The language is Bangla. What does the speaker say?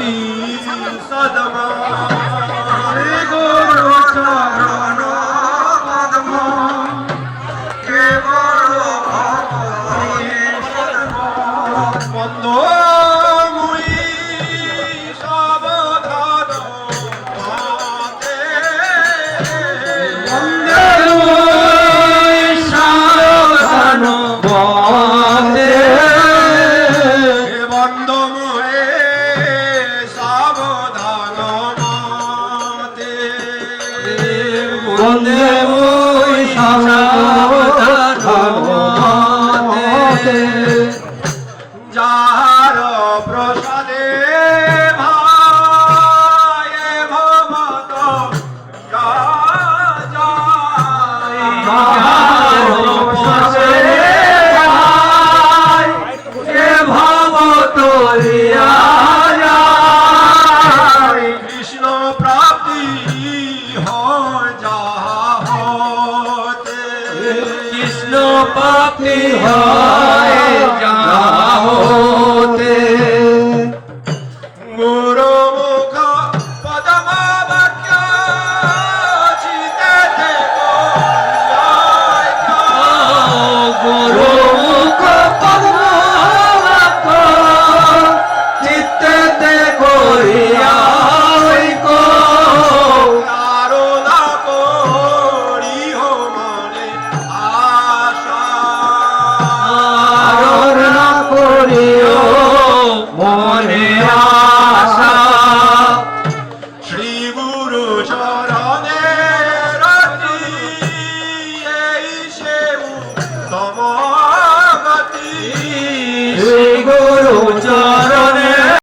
গতি সদমা শ্রী গুরু চরণ পদ্ম কেবল ভক্তি সদমা বন্ধ মুই সাবধান পথে বন্দে মুই সাবধান পথে বন্ধ মুই সাবধান পথে বন্দে মুই সাবধান পথে যার প্রসাদে ভাই ভবত যায় যার প্রসাদে ভাই ভবত যায় কৃষ্ণ প্রাপ্তি হয় যাহতে কৃষ্ণ প্রাপ্তি হয় যাহতে গুরু মুখ পদম বাক্য চিতে গুরু মুখ পদম বাক্য চিতে করিয়া ধারণা করিহ মনে আশা ধারণা করিও মনে আশা শ্রী গুরু চরণে রতি এই সেউ তম গতি শ্রী গুরু